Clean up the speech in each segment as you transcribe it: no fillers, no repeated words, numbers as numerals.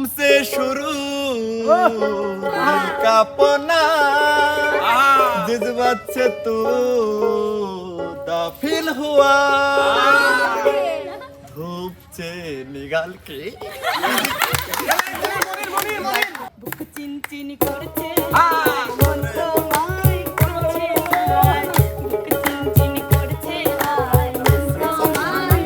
हमसे शुरू का पना जज्बात से तू दाफिल हुआ धूप से निकाल के বুক চিনচিনি করছে মন তোমায় করছে হায় বুক চিনচিনি করছে হায় মন তোমায়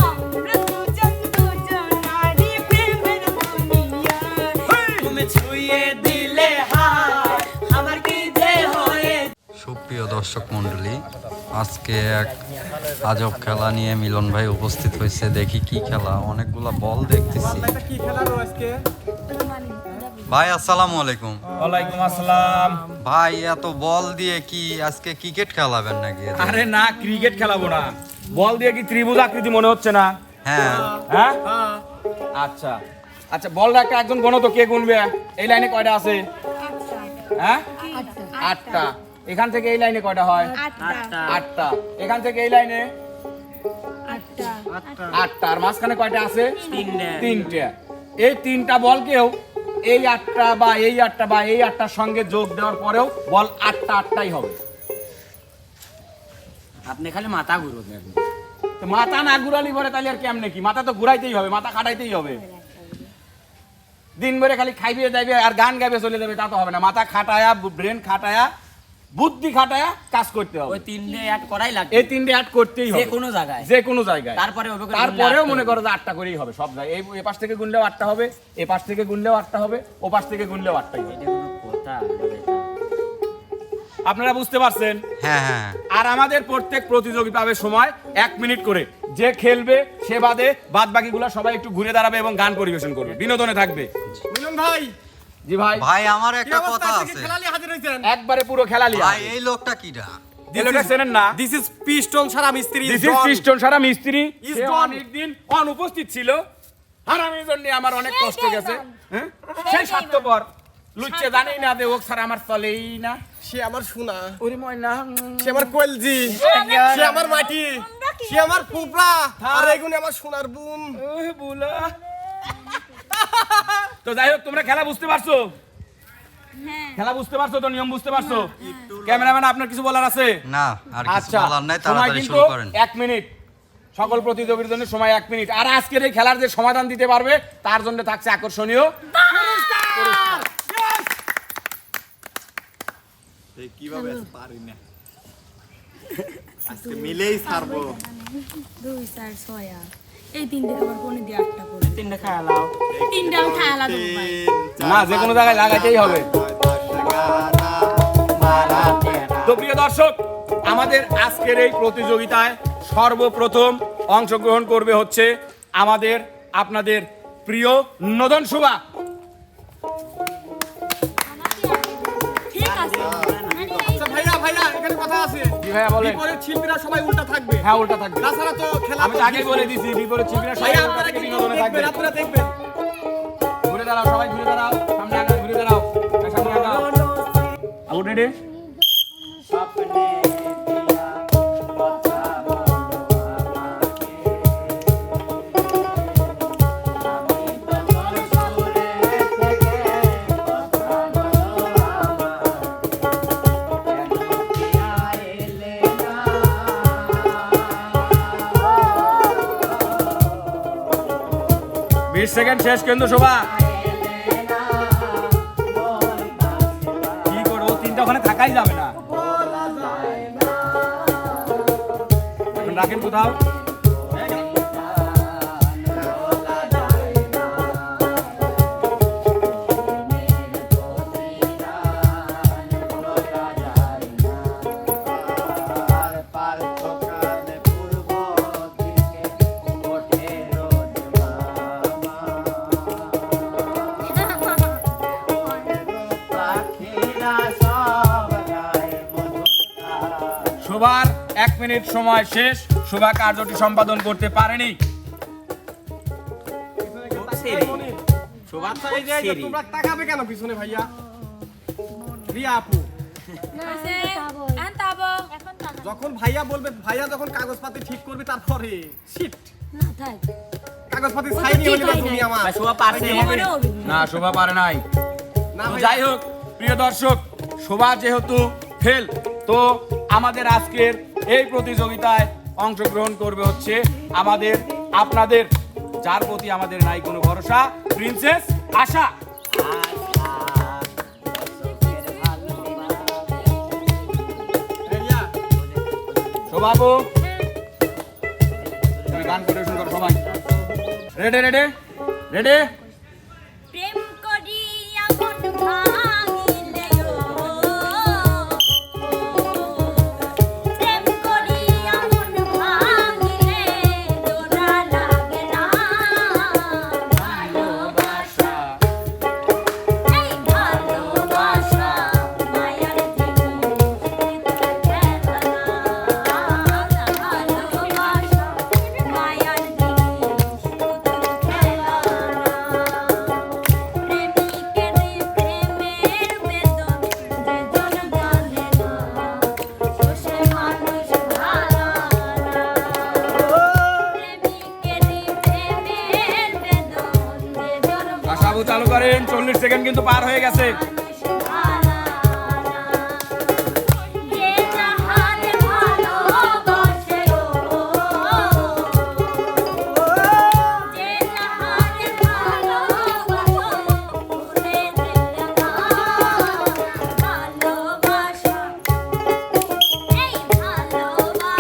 আমরা দুজন দুজনারই প্রেমের দুনিয়ায় তুমি ছুঁয়ে দিলে হায় আমার কি যে হয়ে। সুপ্রিয় দর্শক মণ্ডলী, আজকে এক আজব খেলা নিয়ে মিলন ভাই উপস্থিত হয়েছে। দেখি কি খেলা, অনেকগুলা বল দেখতেছি। ভাই আসসালামু আলাইকুম। ওয়ালাইকুম আসসালাম। ভাই এত বল দিয়ে কি আজকে ক্রিকেট খেলাবেন নাকি? আরে না, ক্রিকেট খেলাবো না। বল দিয়ে কি ত্রিভুজ আকৃতি মনে হচ্ছে না? হ্যাঁ হ্যাঁ আচ্ছা আচ্ছা, বলটা একটা একজন গণো তো, কে গুনবে? এই লাইনে কয়টা আছে? হ্যাঁ আটটা। এখান থেকে এই লাইনে কয়টা হয়? আটটা। এখান থেকে এই লাইনে আটটা। আর মাঝখানে কয়টা আছে? তিনটা। এই তিনটা বলকেও এই আটটা বা এই আটটা বা এই আটটার সঙ্গে যোগ দেওয়ার পরেও বল আটটা আটটাই হবে। আপনি খালি মাথা ঘুরবেন। তো মাথা না ঘুরালি পরে তাহলে আর কেমনে কি? মাথা তো ঘুরাইতেই হবে, মাথা খাটাইতেই হবে। দিন ভরে খালি খাইবে যাইবে আর গান গাইবে চলে যাবে তা তো হবে না। মাথা খাটায়া, ব্রেন খাটায়া, বুদ্ধি খাটায়া কাজ করতে হবে। ওই তিনটে অ্যাড করাই লাগবে। এই তিনটে অ্যাড করতেই হবে যে কোনো জায়গায়, যে কোনো জায়গায়। তারপরেও মনে করো যে আটটা করেই হবে সব জায়গায়। এই পাশ থেকে গুনলেও আটটা হবে, এ পাশ থেকে গুনলেও আটটা হবে, ও পাশ থেকে গুনলেও আটটাই হবে। এটা কোনো কথা? আপনারা বুঝতে পারছেন? হ্যাঁ হ্যাঁ। আর আমাদের প্রত্যেক প্রতিযোগী পাবে সময় 1 মিনিট করে। যে খেলবে সে বাদ বাকিগুলো সবাই একটু ঘুরে দাঁড়াবে এবং গান পরিবেশন করবে, বিনোদনে থাকবে। মিলন ভাই, জি ভাই। ভাই আমার একটা কথা আছে। খেলালি হাজির হয়েছেন একবারে পুরো খেলালি। ভাই এই লোকটা কিডা? এলোটা চেনেন না? দিস ইজ পিস্টন সারা মিস্ত্রি দিস ইজ পিস্টন সারা মিস্ত্রি। Is say gone. অনেকদিন অনুপস্থিত ছিল। হারামির জন্য আমার অনেক কষ্ট গেছে। হ্যাঁ সেই স্বার্থপর লুচ্চে জানেই না যে ও ছাড়া আমার চলেই না। সে আমার সোনা, ওরে ময়না, সে আমার কলজি, সে আমার মাটি, সে আমার ফুপড়া, আর এগুলো আমার সোনার বোন। ওহ বুলা। তো যাই হোক, তোমরা খেলা বুঝতে পারছো? খেলা বুঝতে পারছো তো? নিয়ম বুঝতে পারছো? ক্যামেরাম্যান আপনার কিছু বলার আছে? না, আর কিছু আচ্ছা, বলার নাই, সময় তাড়াতাড়ি কিন্তু শুরু করেন। 1 মিনিট। সকল প্রতিযোগীর জন্য সময় 1 মিনিট। আর আজকের এই খেলার যে সমাধান দিতে পারবে তার জন্য থাকছে আকর্ষণীয় পুরস্কার। কিভাবে পারি না, আজকে মিলেই ছাড়বো। 2 4 6 এই তিনটে খাবার কোনে দিয়ে আটটা করে তিনটে খেলাও। তিনটা আমি খাই আলাদা ভাই না, যে কোনো জায়গায় লাগাইতেই হবে। তো প্রিয় দর্শক, আমাদের আজকের এই প্রতিযোগিতায় সর্বপ্রথম অংশগ্রহণ করবে হচ্ছে আমাদের আপনাদের প্রিয় নদন শুভা। ঠিক আছে আচ্ছা ভাইয়া, এখানে কথা আছে। জি ভাইয়া বলেন। বিপরীত শিল্পীরা সবাই উল্টা থাকবে। হ্যাঁ, উল্টা থাকবে। তাছাড়া তো খেলা আমি তো আগেই বলে দিছি, বিপরীত শিল্পীরা সবাই ভাইয়া উল্টা আপনারা থেকে কিন্তু বিনোদনে থাকবে। দেখবেন, আপনারা দেখবেন। ঘুরে দাঁড়াও, সবাই ঘুরে দাঁড়াও, সামনে আগাও, ঘুরে দাঁড়াও, সামনে আগাও। Out ready? সেকেন্ড শেষ কিন্তু শোভা। কি করবো, তিনটা ওখানে থাকাই যাবে না। এখন রাখেন কোথাও। শোভার 1 মিনিট সময় শেষ। শোভা কার্যটি সম্পাদন করতে পারেনি। আচ্ছা, এই যে তোমরা তাকাবে কেন পিছনে ভাইয়া? রিয়া আপু, যখন ভাইয়া বলবে, ভাইয়া যখন কাগজপাতি ঠিক করবে তারপরে শিট না থাক কাগজ কাগজপাতি সাইনি হলি বা তুমি আমার ভাই শোভা পারছে আমারও অভিজ্ঞ। না শোভা পারে নাই না তো ভাই, যাই হোক প্রিয় দর্শক শোভা যেহেতু ফেল তো আমাদের আজকের এই প্রতিযোগিতায় অংশগ্রহণ করবে হচ্ছে আমাদের আপনাদের যার প্রতি আমাদের নাই কোনো ভরসা প্রিন্সেস আশা শোভাবু তুমি গান পরিবেশন করো সবাই রেডি রেডি রেডি প্রেম করিয়া মন ভাঙিলে প্রেম করিয়া মন ভাঙিলে জোড়া লাগে না ভালোবাসা এই ভালোবাসা মায়ার আশাবু চালু করেন 40 সেকেন্ড কিন্তু পার হয়ে গেছে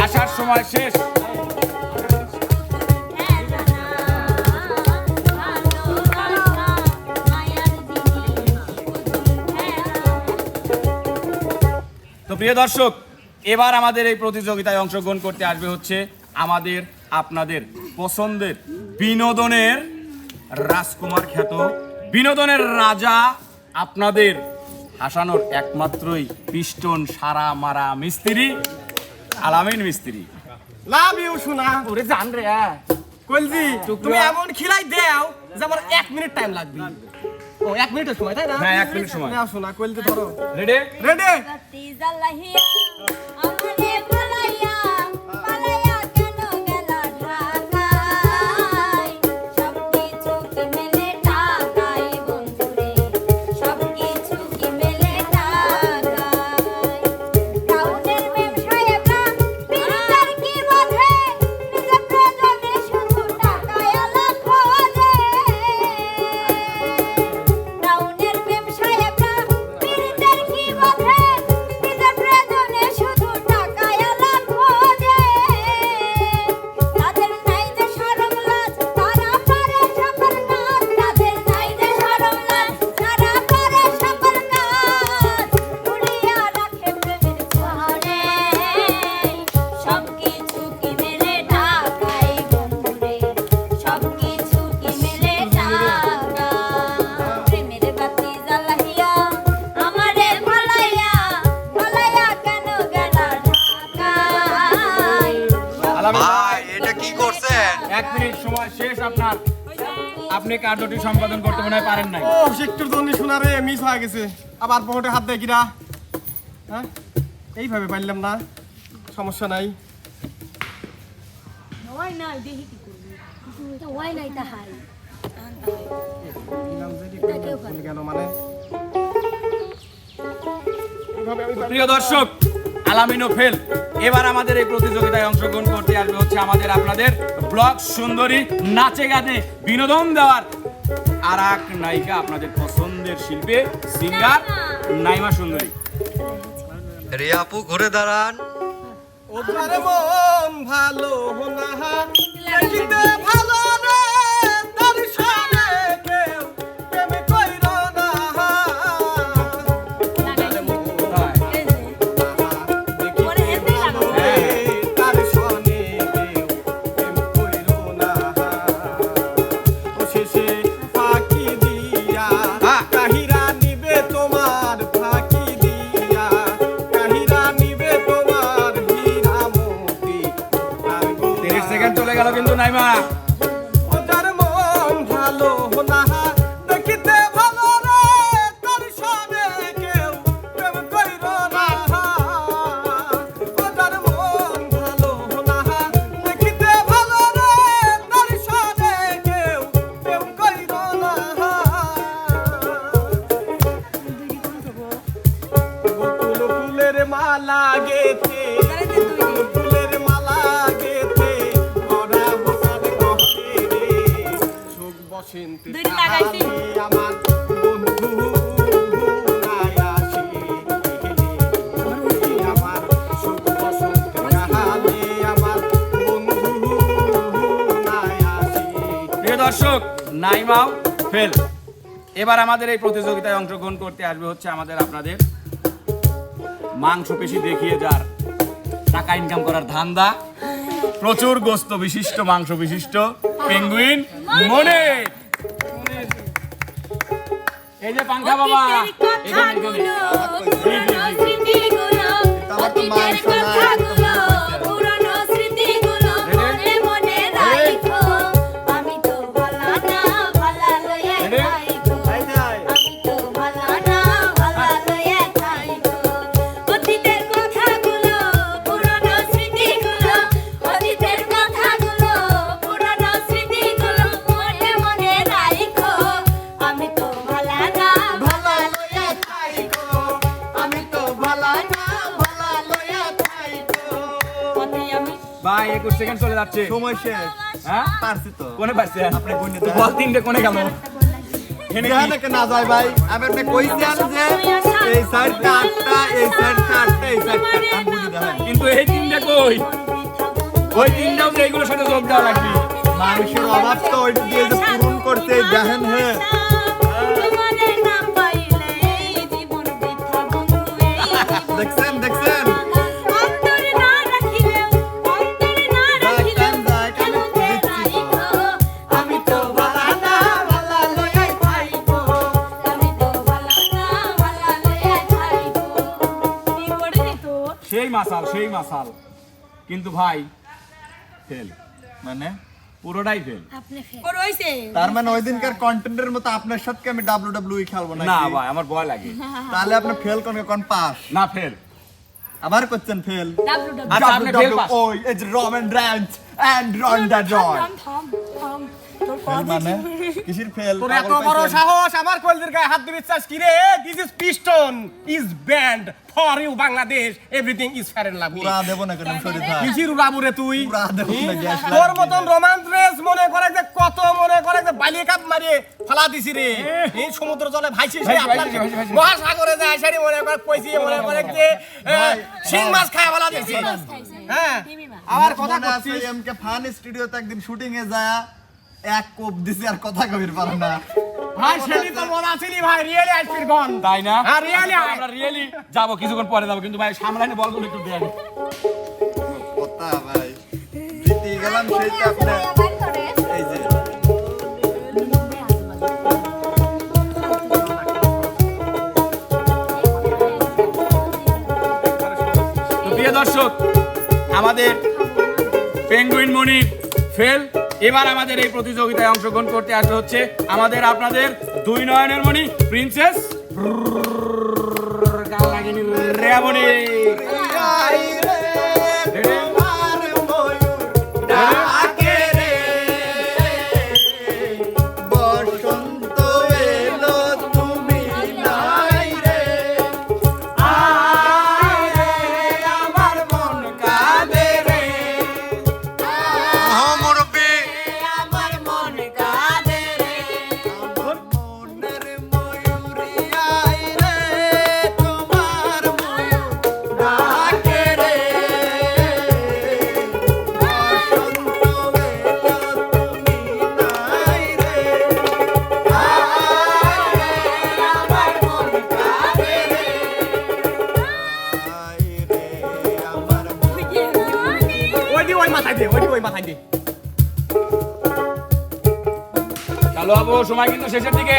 আসার সময় শেষ তো প্রিয় দর্শক এবার আমাদের এই প্রতিযোগিতায় অংশগ্রহণ করতে আসবে হচ্ছে আমাদের আপনাদের পছন্দের বিনোদনের রাজকুমার খ্যাত বিনোদনের রাজা আপনাদের হাসানোর একমাত্রই পিস্টন সারা মারা মিস্ত্রি আলামিন মিস্ত্রি লাভ ইউ শোনা ওরে জান রে কলজি টুকরো। তুমি এমন খিলাই দাও যে আমার 1 মিনিট টাইম লাগবে ও 1 মিনিটের সময় তাই না হ্যাঁ 1 মিনিট সময় নাও শোনা কলজি ধরো রেডি রেডি ভাই এটা কি করছেন 1 মিনিট সময় শেষ আপনার আপনি কার্যটি সম্পাদন করতে মনে হয় পারেন নাই ও একটুর জন্য শোনা রে মিস হয়ে গেছে আবার পকেটে হাত দেয় কিরা হ্যাঁ এইভাবে পারলাম না সমস্যা নাই ভুলে গেল মানে এইভাবে আমি প্রিয় দর্শক আলামিনো ফেল এবার আমাদের এই প্রতিযোগিতায় অংশগ্রহণ করতে আসবে হচ্ছে আমাদের আপনাদের ব্লগ সুন্দরী নাচে গানে বিনোদন দেওয়ার আর এক নায়িকা আপনাদের পছন্দের শিল্পী সিঙ্গার নাইমা সুন্দরী রিয়া আপু ঘুরে দাঁড়ান ওধার মন ভালো না দেখিতে ভালো রে দর্শনে কেউ প্রেম কইরো না দর্শনে কেউ প্রেম কইরো না ও শেষে ফাঁকি দিয়া কাহিরা নিবে তোমার ফাঁকি দিয়া কাহিরা নিবে তোমার হীরা মোতি 30 সেকেন্ড চলে গেল কিন্তু নাইমা বসন্তে দুইটা লাগাইছি। তাহারে আমার বন্ধু নাই আসে আমার সুখ বসন্তে তাহারে আমার বন্ধু নাই আসে। প্রিয় দর্শক, নাইমাও ফেল। এবার আমাদের এই প্রতিযোগিতায় অংশগ্রহণ করতে আসবে হচ্ছে আমাদের আপনাদের মাংসপেশি দেখিয়ে যার টাকা ইনকাম করার ধান্দা, প্রচুর গোস্ত বিশিষ্ট মাংস বিশিষ্ট পেঙ্গুইন মনির। এই যে পাঙ্খা বাবা এখানে এখানে। ভাই 21 সেকেন্ড চলে যাচ্ছে। সময় শেষ। হ্যাঁ পারছি তো। কোনে পারছে আপনি গুনে তো দেন। বল তিনটে কোনে গেল? এখানে কি? যেখানে না যায় ভাই, আমি আপনি কইছেন যে এই সাইডটা 8টা, এই সাইডটা 8টা, এই সাইডটা 8টা, আমি গুনে দেন। কিন্তু এই তিনটে কই? ওই তিনটাও যে এইগুলোর সাথে যোগ দেওয়া লাগবে। মানুষের অভাব তো ওইটা দিয়ে যে পূরণ করতে দেখেন হে। দেখছেন দেখছেন আমি তো ভালা না ভালা লইয়া খাইবো সেই মাসাল সেই মাসাল, কিন্তু ভাই ফেল, মানে পুরোটাই ফেল। ওর হইছে তার মানে ওই দিনকার কন্টেন্টের মতো আপনার সাথে আমি WWE খেলবো না। না ভাই আমার ভয় লাগে। তাহলে আপনি ফেল কোন পাস। না ফেল। আবার করছেন ফেল। ডাব্লিউ আচ্ছা আপনি ফেল পাস। ওই এই যে রোমান রেঞ্চ এন্ড রন্ডা জয়। মানে কিসের ফেল? তোর এত বড় সাহস আমার কলদের গায়ে হাত দিতে চাস কি রে? This is piston is band for you Bangladesh, everything is fair and lovely. পুরা দেব না কেন শরীর থাক। কিসির উড়াবুরে তুই? পুরা দেব না গ্যাস লাগবে। তোর মতন রোমান্স রেস মনে করে যে কত মনে করে যে বালিয়ে কাপ মারিয়ে ফালা দিছি রে। এই সমুদ্র জলে ভাইছে সে আপনার মহাসাগরে যায় সারি মনে করে কইছি মনে করে যে শিং মাছ খায় ফালা দিছি। হ্যাঁ আবার কথা মনে আছে করছিস এমকে ফান স্টুডিওতে একদিন শুটিং এ যায় এক কোপ দিছি আর কথা কবির পারে না। ভাই সেলি তো বলা ছিলি ভাই রিয়েলি আইসপির গন তাই না? হ্যাঁ রিয়েলি আমরা রিয়েলি যাবো, কিছুক্ষণ পরে যাবো, কিন্তু ভাই সামলাইনে বলগুলো একটু দেন। কথা ভাই জিতে গেলাম সেইটা আপনি এই যে তো প্রিয় দর্শক, আমাদের পেঙ্গুইন মনির ফেল। এবার আমাদের এই প্রতিযোগিতায় অংশগ্রহণ করতে আসবে হচ্ছে আমাদের আপনাদের দুই নয়নের মণি প্রিন্সেস রেয়ামণি। বসন্ত এলো তুমি নাই রে, আমার মন কাঁদে রে, মুরব্বি আমার মন কাঁদে রে মনের ময়ূরী আই রে, তোমার ময়ূর ডাকে রে, বসন্ত এলো তুমি নাই রে, আমার মন কাঁদে রে আই রে আমার ওই দি ওই মাথায় দে ওই দি ওই মাথায় দে। চালু হবো, সময় কিন্তু শেষের দিকে।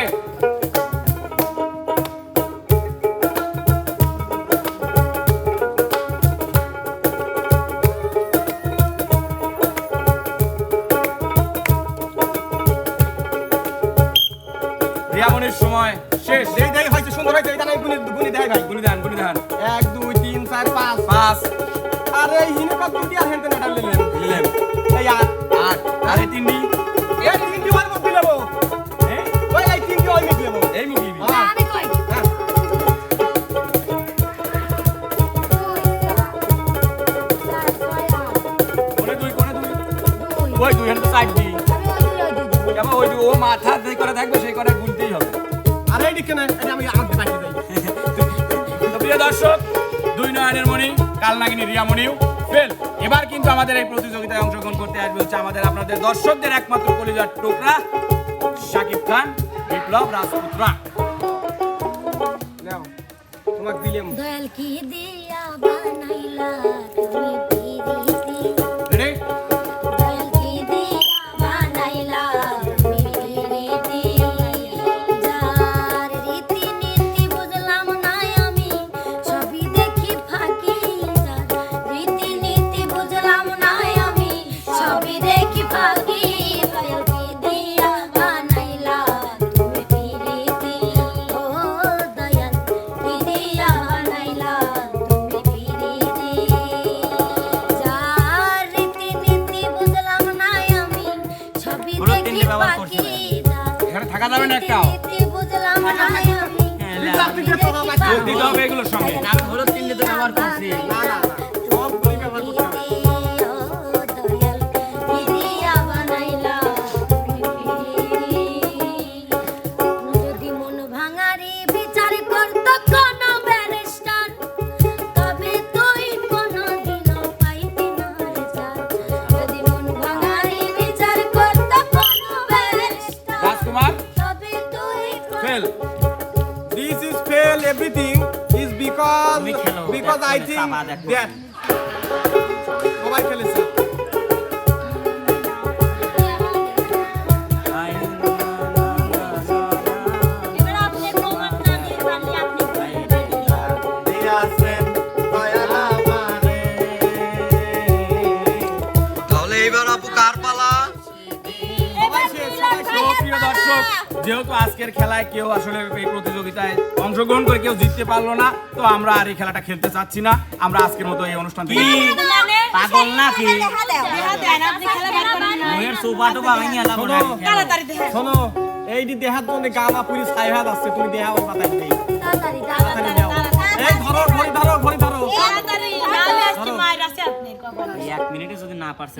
রিয়ামণির সময় শেষ। দেই দেই হইছে সুন্দর হইছে এটা নাই গুনি গুনি দেই ভাই গুনি দেন গুনি দেন। 1 2 3 4 5 5 আরে হিনে কত দিয়া হেনতে না ডাললেন দিলেন, এই 8 8 আরে তিনটি এই তিনটি ওই মত দিলেবো ওই এই তিনটি ওই মত দিলেবো এই মুখি আমি কই কোনে দুই ওই দুই হেন তো সাইড দি কেমন ওই দুই ও মাথা যেই করে থাকবে সেই করে গুনতেই হবে। আর এই দিকে না, এটা আমি আমাকে বাকি দেই। তো প্রিয় দর্শক, দুই নয়নের মণি কালনাগিনী রিয়ামণিও ফেল। এবার কিন্তু আমাদের এই প্রতিযোগিতায় অংশগ্রহণ করতে আসবে হচ্ছে আমাদের আপনাদের দর্শকদের একমাত্র কলিজার টুকরা শাকিব খান, বিপ্লব রাজপুতরা। নাও, তোমাকে দিলাম। দয়াল কি দিয়া বানাইলা তুমি পিরিতি, রেডি? দয়াল কি দিয়া বানাইলা তুমি পিরিতি, যার রীতি নীতি বুঝলাম না আমি সবই দেখি ফাঁকি, যার রীতি নীতি বুঝলাম না আমি সবই দেখি ফাঁকি, দয়াল কি দিয়া বানাইলা তুমি পিরিতি, ও দয়াল কি দিয়া বানাইলা তুমি পিরিতি, যার রীতি নীতি বুঝলাম না আমি সবই দেখি ফাঁকি, এখানে থাকা যাবে না একটাও। রীতি বুঝলাম না আমি দিতে হবে এগুলোর সঙ্গে। না, না, না, সবগুলোই ব্যবহার করতে হবে। যদি মন ভাঙারি বিচার করত কোন ব্যারিস্টার, তবে তুই কোনদিন পাইতি না রেজাল্ট। যদি মন ভাঙারি বিচার করত কোন ব্যারিস্টার, রাজকুমার তবে তুই fail. This is fail. Everything is because I think that সবাই খেলেছে। এবার আপনি প্রমাণ না দিয়ে পারলে আপনি দিয়াছেন দয়াল আমারে। তাহলে এইবার আপু কার পালা? তো প্রিয় দর্শক, যেহেতু আজকের খেলায় কেউ আসলে এই প্রতিযোগিতায় অংশগ্রহণ করে কেউ জিততে পারলো না, তো আমরা আর এই খেলাটা খেলতে চাচ্ছি না। আমরা আজকের মতো এই অনুষ্ঠান থেকে পাগল নাকি শোনো, এই যে দেহাত মধ্যে গামা পুরি ছাই হাত আছে, তুমি দেহা ওর মাথায় দেই। তাড়াতাড়ি তাড়াতাড়ি দাও। এই ধরো, ঘড়ি ধরো, ঘড়ি ধরো। এক মিনিটে যদি না পারছে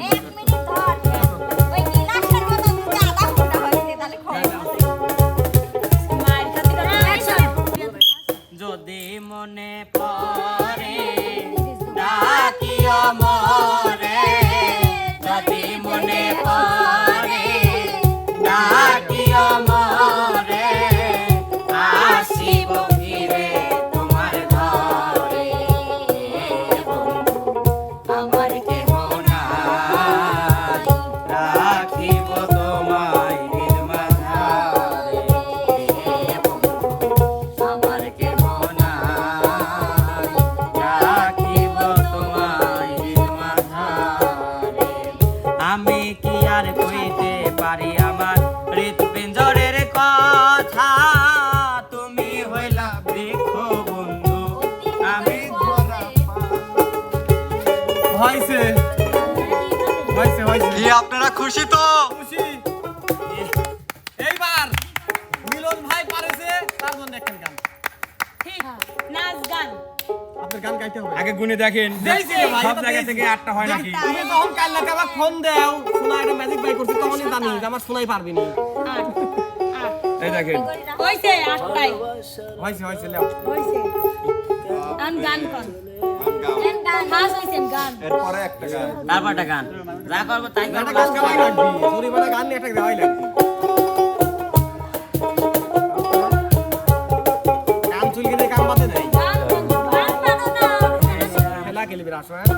যদি মনে পড়ে ডাকিও মরে, যদি মনে পড়ে ডাকিও মরে, আসিব ফিরে তোমার ঘরে, আমার কেহ নাই, রাখিব তোমায় দিল মাঝারে, আমার কেহ নাই, রাখিব তোমায় দিল মাঝারে। আমি কি আর কইতে পারি আমার হৃৎপিঞ্জরের কথা, তুমি হইলা বৃক্ষ বন্ধু, আমি হয়েছে, হয়েছে, হয়েছে। কি আপনারা খুশি তো? খুশি। এইবার মিলন ভাই পারেছে, তার জন্য একটা গান। নাচ গান আপনার গান গাইতে হবে। আগে গুনে দেখেন দিয়েছি ভাই, সব এটা জায়গা দিয়েছি। থেকে 8টা হয় নাকি। তুমি যখন কাল্লাকে আবার ফোন দাও, শোনা একটা ম্যাজিক বাই করছি, তখনই জানি যে আমার শোনাই পারবি নি। এই দেখেন হইছে আটটাই হয়েছে, হয়েছে, লেও। হইছে গান গান কোন গান হাস হইছে গান এরপরে একটা গান। তারপরটা গান যা করবো তাই একটা গান গাওয়াই লাগবি, জরিমানা গান নিয়ে একটা গাওয়াই লাগবি। কাম চুল গেলে কাম বাদে নেই। গান গান পারো না খেলা খেলবি আসো, হ্যাঁ?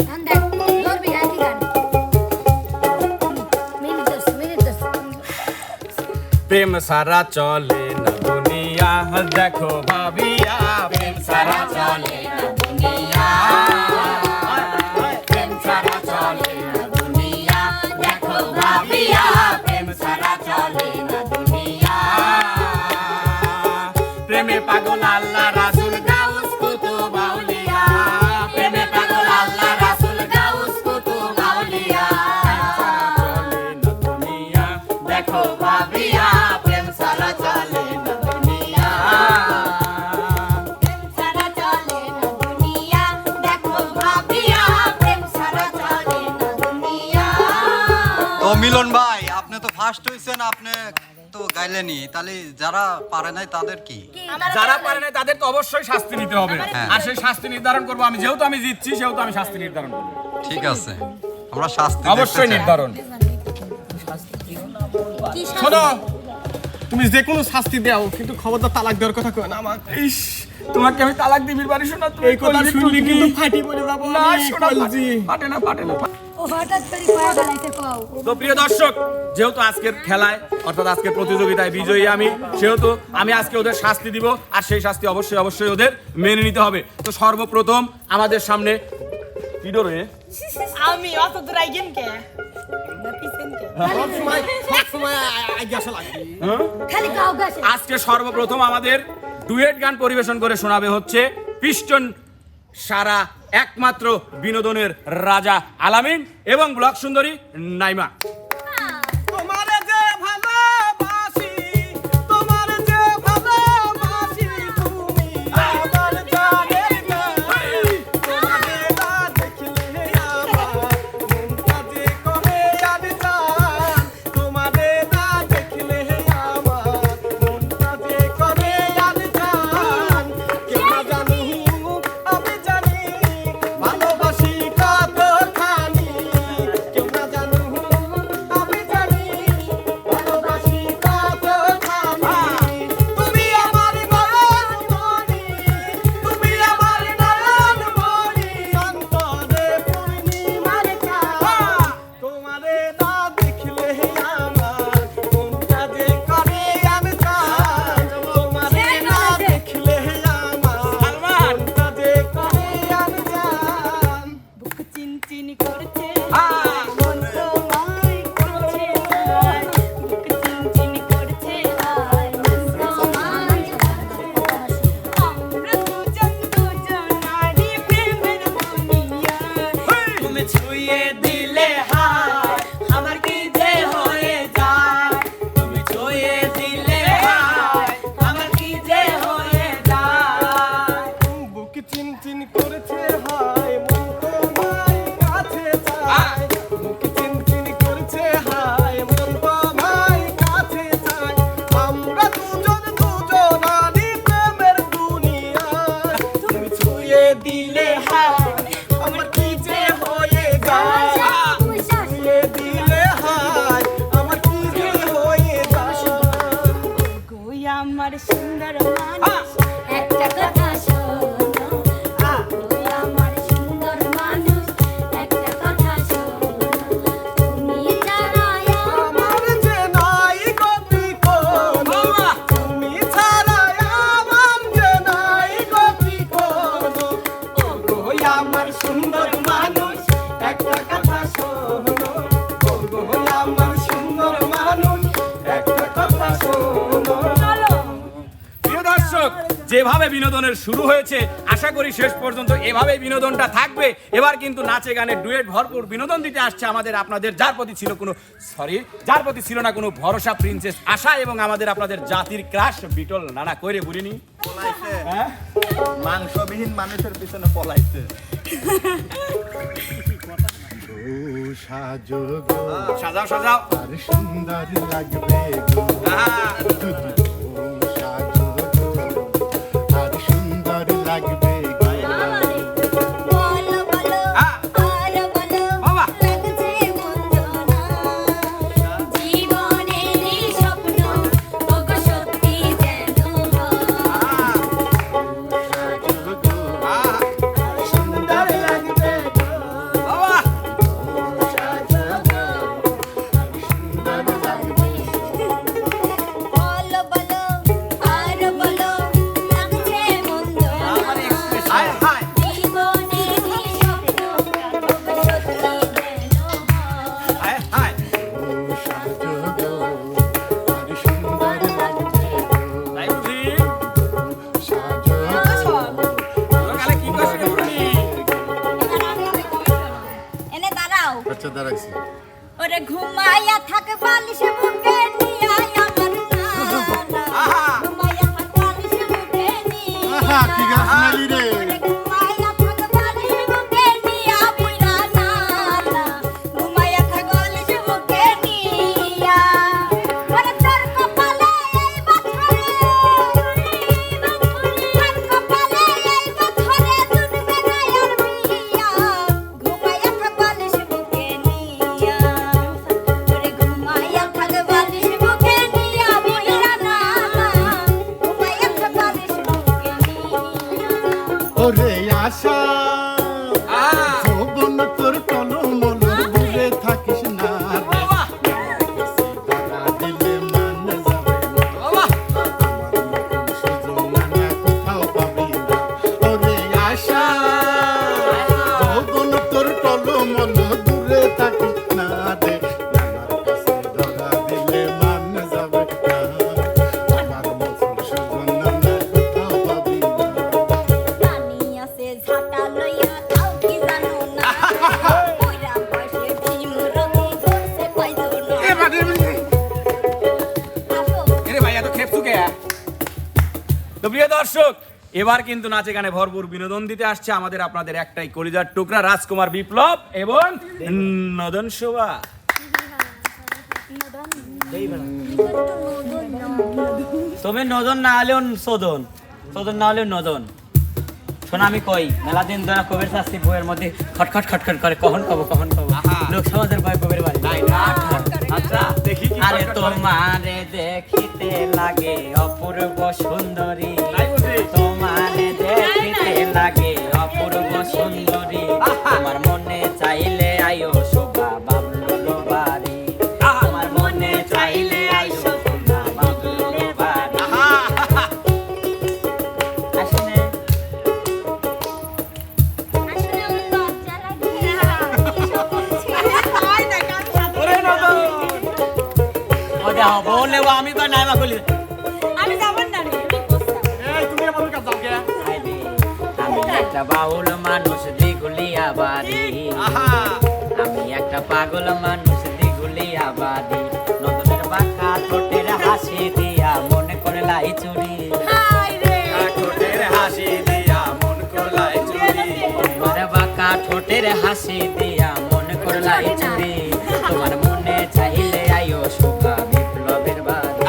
গান দেখ ধরবি গান গান মিনিট প্রেম সারা চলে না দুনিয়া, দেখো ভাবিয়া প্রেম সারা চলে না দুনিয়া, প্রেম সারা চলে না দুনিয়া, দেখো ভাবিয়া প্রেম সারা চলে না দুনিয়া, প্রেমে পাগল আল্লাহ রাসূল গাউস কুতুব আউলিয়া, প্রেমে পাগল আল্লাহ রাসূল গাউস কুতুব আউলিয়া, দেখো ভাবিয়া প্রেম সারা চলে না দুনিয়া, প্রেম সারা চলে না দুনিয়া দেখো ভাবিয়া প্রেম সারা চলে না দুনিয়া তো মিলন ভাই, আপনি তো ফার্স্ট হইছেন, গাইছেন আপনি তো গাইলেনি, তাহলে যারা পারে নাই তাদের কি? যারা পারে না তাদের তো অবশ্যই শাস্তি নিতে হবে, হ্যাঁ। আর সেই শাস্তি নির্ধারণ করবো আমি, যেহেতু আমি জিতছি সেহেতু আমি শাস্তি নির্ধারণ করবো। ঠিক আছে, আমরা শাস্তি অবশ্যই দেখতে চাই। নির্ধারণ। কি শোনো, তুমি যে কোনো শাস্তি দাও, কিন্তু খবরদার তালাক দেওয়ার কথা কই না আমার। ইস, তোমাকে আমি তালাক দিবির বাড়ি শোনা, এই কথা শুনলি কিন্তু ফাটি পড়ে যাবো না আমি, শোনা, বলছি। পাটে না। ও হঠাৎ করে কয়া গলাইতে কও। তো প্রিয় দর্শক, যেহেতু আজকের খেলায় অর্থাৎ আজকের প্রতিযোগিতায় বিজয়ী আমি, সেহেতু আমি আজকে ওদের শাস্তি দিব, আর সেই শাস্তি অবশ্যই ওদের মেনে নিতে হবে। তো সর্বপ্রথম আমাদের সামনে কি ডরে আমি অত দূর আইগেন কে সবসময় আগে আসা লাগবে। খালি গাও গাছে। আজকে সর্বপ্রথম আমাদের ডুয়েট গান পরিবেশন করে শোনাবে হচ্ছে পিস্টন সারা একমাত্র বিনোদনের রাজা আলামিন এবং ব্লক সুন্দরী নাইমা। তোমারে যে ভালোবাসি, তোমারে যে ভালোবাসি, তুমি আমার জানের গান। তোমারে না দেখলে আমার মনটা যে করে আর জান। তোমারে না দেখলে আমার মনটা যে করে আর জান। কেউ না জানুক আমি জানি, ভালোবাসি কতখানি। কেউ না জানুক আমি জানি, ভালোবাসি কতখানি। তুমি আমার নয়নমণি, তুমি আমার নয়নমণি, অন্তরে পূর্ণিমার চাঁদ। তোমারে না দেখলে আমার মনটা যে করে আনজান। তোমারে না দেখলে আমার মনটা যে করে আনজান। বুক চিনচিন করছে মন তোমায় করছে হায়। বুক চিনচিন করছে হায়, মন তোমায় করছে। আমরা দুজনারই প্রেমের দুনিয়ায়। তুমি ছুঁয়ে দিলে হায়, আমার কি যে হয়ে যায়। তুমি ছুঁয়ে দিলে হায়, আমার কি যে হয়ে যায়। বুক চিনচিন করছে হায়, মন তোমায় কাছে চায়। বুক চিনচিন করছে হায়, মন তোমায় কাছে চায়। আমরা দুজনারই প্রেমের দুনিয়ায়। তুমি ছুঁয়ে দিলে হায়, আমার কি যে হয়ে যায়। ছুঁয়ে দিলে হায়, আমার কি যে হয়ে যায়। কই আমার সুন্দর মানুষ, একটা কথা শোনো, ওই আমার সুন্দর মানুষ, একটা কথা শোনো, তুমি ছাড়া আমার যে নাই গতি কোনো, তুমি ছাড়া আমার যে নাই গতি কোনো। ওগো আমার সুন্দর মানুষ, একটা কথা শোনো। ওগো আমার সুন্দর মানুষ, একটা কথা শোনো। প্রিয় দর্শক, যেভাবে বিনোদনের শুরু হয়েছে, আশা করি শেষ পর্যন্ত এভাবেই বিনোদনটা থাকবে। এবার কিন্তু নাচে গানে ডুয়েট ভরপুর বিনোদন দিতে আসছে আমাদের আপনাদের, যার প্রতি ছিল না কোনো ভরসা, প্রিন্সেস আশা এবং আমাদের আপনাদের জাতির ক্রাশ বিটল নানা কইরে বুড়িনি। মাংসবিহীন মানুষের পিছনে পলাইছে। সাজাও আর সুন্দর লাগবে গো, আহা। সাজো গো, আর সুন্দর লাগবে গো। বলো বলো হ্যাঁ। আর বলো, বাবা। লাগছে মন্দনা, জীবনেরই স্বপ্ন ওগো সত্যি যেন হয়। সাজো গো, সুন্দর লাগবে গো, বাবা, সাজো গো, আর সুন্দর লাগবে গো। আশা যৌবন তোর টলমল দূরে থাকিস না রে ধরা দিলে মান যাবে না আমার মতন সুজনা কোথাও পাবি না ওরে আশা যৌবন তোর টলমল দূরে থাকিস না রে আমার কাছে ধরা দিলে মান যাবে না আমার মতন সুজনা কোথাও পাবি না পানি আছে ঝাঁটা লইয়া তাও কি জানো না ওইরা বসে ডিম রতি ধরছে পাইলো না আসো এরে ভাই এত খেপছু কে? তো প্রিয় দর্শক, এবার কিন্তু নাচে গানে ভরপুর বিনোদন দিতে আসছে আমাদের আপনাদের একটাই কলিজার টুকরা রাজকুমার বিপ্লব এবং নদন শোভা। তুমি নদন না হলেও সদন, সদন না হলেও নদন। শোনো আমি কই মেলা দিন ধরে কবির শাস্তি বইয়ের মধ্যে খটখট খটখট করে কখন কব লোক সমাজের ভয় কবির বাড়ি আচ্ছা দেখি কি আরে খটখট করে। তোমারে দেখিতে লাগে অপূর্ব সুন্দরী, তাই বুঝি? তোমারে দেখিতে লাগে অপূর্ব সুন্দরী, আমার মনে চাইলে আয়ো শোভা বাবলু বাড়ি, আমার মনে চাইলে আয়ো শোভা বাবলু বাড়ি। আসেনে আসলে আমার লজ্জা লাগে এসব বলছি ওরে নদন ও দেখো বললে আমি কই নাই মা কইলি আমি যাব না রে আমি বসতাম এই তুমি আমার কাছে যাও কে? আইবে আমি একটা বাউল মানুষ দিগুলিয়া বাড়ি, আমি একটা পাগল মানুষ দিগুলিয়া বাড়ি, নদনের বাঁকা ঠোঁটের হাসি দিয়া মনে করে লাই চুরি, হাই রে ঠোঁটের হাসি দিয়া মন করলাই চুরি। তোমার বাঁকা ঠোঁটের হাসি দিয়া মনে করে লাই চুরি, তোমার মনে চাইলে আয়ো শোভা বিপ্লবের বাড়ি,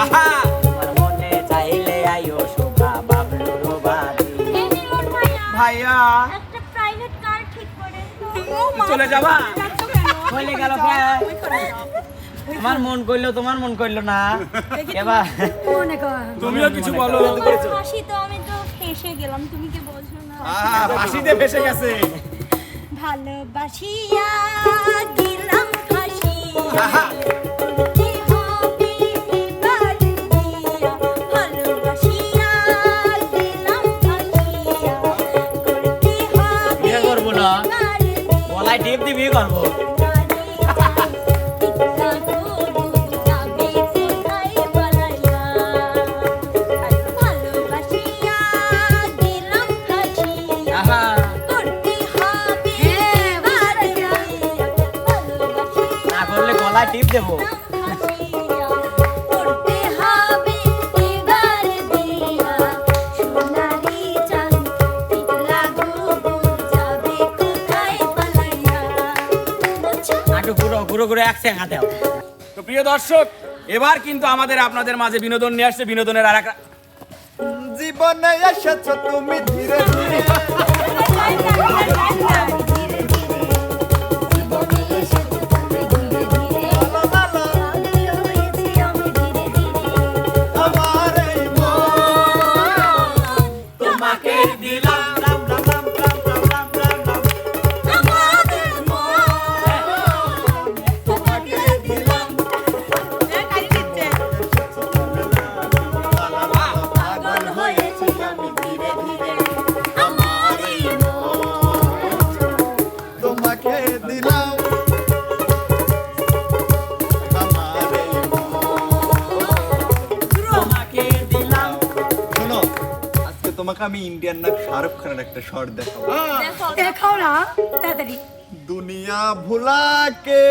তোমার মনে চাইলে আয়ো শোভা বাবলুর বাড়ি। এই নিলন ভাইয়া ভাইয়া একটা প্রাইভেট কার ঠিক করে চলে যাবা? বলে গেল আমার মন কইলো তোমার মন কইলো না এবার মনে কর তুমিও কিছু বলো। হাসি তো আমি তো ফেসে গেলাম তুমি কি বলছো না ফাঁসিতে ফেসে গেছে। ভালোবাসিয়া দিলাম ফাঁসি করতে হবে এবার দিয়া। ভালোবাসিয়া দিলাম ফাঁসিয়া করতে হবে বিয়ে করবো না এবার দিয়া। গলায় টিপ দিয়ে বিয়ে করবো আহা না করলে গলায় টিপ দেবো আগে ঘুরো ঘুরো ঘুরো এক সেঙ্গা দেও তো প্রিয় দর্শক, এবার কিন্তু আমাদের আপনাদের মাঝে বিনোদন নিয়ে আসছে বিনোদনের আর একটা জীবনে এসেছো তুমি ধীরে ধীরে আমার এই তোমাকে দিলাম রাম রাম রাম রাম রাম রাম রাম রাম পাগল হয়েছি আমি ধীরে ধীরে আমার এই তোমাকে দিলাম আমার এই তোমাকে দিলাম শোনো আজকে তোমাকে আমি ইন্ডিয়ান না শাহরুখ খানের একটা শর্ট দেখাবো দেখাও না তাড়াতাড়ি दुनिया भुला के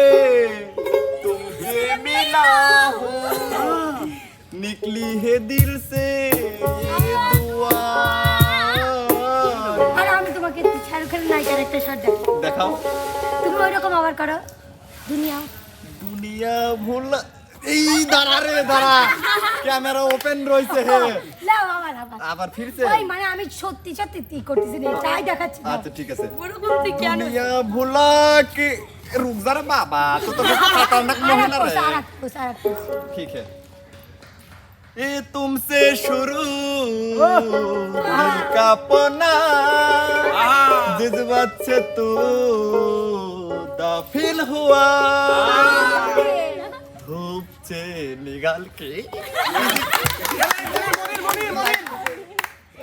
तुझे मिला हूँ निकली है दिल से ये दुआ আর আমি তোমাকে শাহরুখ খানের নায়িকার একটা শট দেখাবো দেখাও তুমি ওইরকম আবার করো দুনিয়া दुनिया भुला এই দাঁড়া রে দাঁড়া ক্যামেরা ওপেন রয়েছে হে লাও আবার আবার আবার ফিরছে ওই মানে আমি সত্যি সত্যি করতেছি না তাই দেখাচ্ছি না। আচ্ছা ঠিক আছে ওরকম তুই কেন दुनिया भुला के रुक जा रे बाबा तो खतरनाक नहीं ना रे सारा कुछ ठीक है ये तुमसे शुरू दिल का पना जज्बात से तू दाफिल हुआ धूप से निकाल के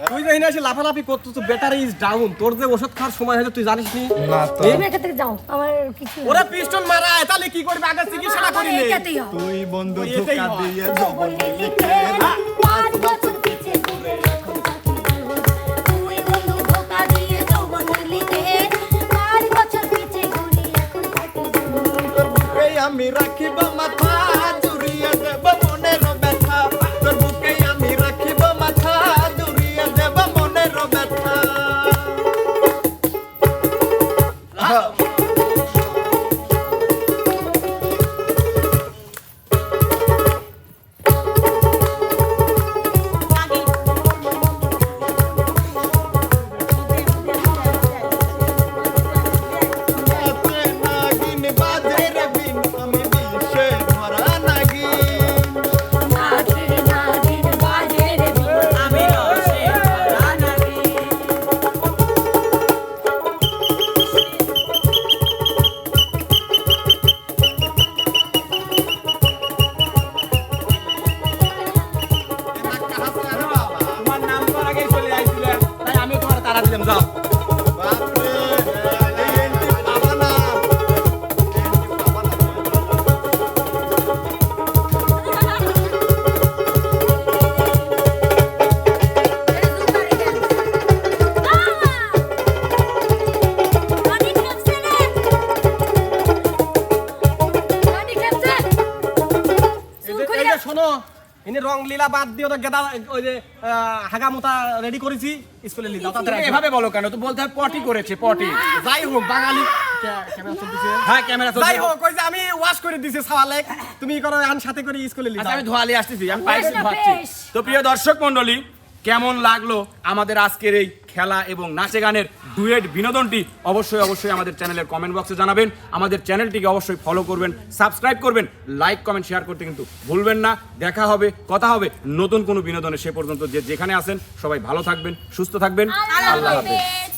তুই যে এসে লাফালাফি করতেছ, ব্যাটারি ইজ ডাউন। তোর যে ওষুধ খাওয়ার সময় হলো তুই জানিস নি? না তো তুমি এখান থেকে যাও, আমার কিছু ওরা পিস্টন মারা, তাহলে কি করবে? আগে চিকিৎসা করিলে এটাতেই হবে। তুই বন্ধু তুই এটাই ধোকা হয়। দিয়ে জবন লিখে 5 বছর পিছে ঘুরে এখন থাকি দূর। তুই বন্ধু ধোকা দিয়ে যৌবন লিখে 5 বছর পিছে ঘুরে এখন থাকি দূর। তোর বুকে আমি রাখিব মাথা জুড়িয়ে দেব মনের ব্যথা তোর বুকে আমি রাখিব মাথা জুড়িয়ে দেব মনের ব্যথা নাচে নাগিন বাজে রে বিন আমি বিষে ধরা নাগিন নাগিন নাগিন বাজে রে বিন। আমি রসে ভরা নাগিন। তোমার নাম তো আগেই চলে আইছিলে, তাই আমিও তোমার তাড়া দিলাম, যাও। বাপরে এই এন্টি পাবা না এই যে শোনো, ইনি রং লীলা বাদ দিয়ে ওটা গেদা ওই যে হাগামুতা রেডি করেছি, স্কুলে নিয়ে যাও তুমি তাড়াতাড়ি। এভাবে বলো কেন? তো বলতে হয় পটি করেছে, পটি। যাই হোক, বাঙালি ক্যামেরা চলতেছে। হ্যাঁ, ক্যামেরা চলছে। যাই হোক, ওই যে আমি ওয়াশ করে দিছি সাওয়ালে, তুমি করো আন সাথে করে স্কুলে নিয়ে আচ্ছা, যাও। আমি ধোয়ালি আসতেছি, আমি পাইছি বেশ, ধোয়াচ্ছি। বেশ। তো প্রিয় দর্শক মণ্ডলী, কেমন লাগলো আমাদের আজকের এই খেলা এবং নাচে গানের ডুয়েট বিনোদনটি? অবশ্যই অবশ্যই আমাদের চ্যানেলের কমেন্ট বক্সে জানাবেন। আমাদের চ্যানেলটিকে অবশ্যই ফলো করবেন, সাবস্ক্রাইব করবেন, লাইক কমেন্ট শেয়ার করতে কিন্তু ভুলবেন না। দেখা হবে, কথা হবে নতুন কোনো বিনোদনে। সে পর্যন্ত যে যেখানে আছেন সবাই ভালো থাকবেন, সুস্থ থাকবেন। আল্লাহ হাফেজ।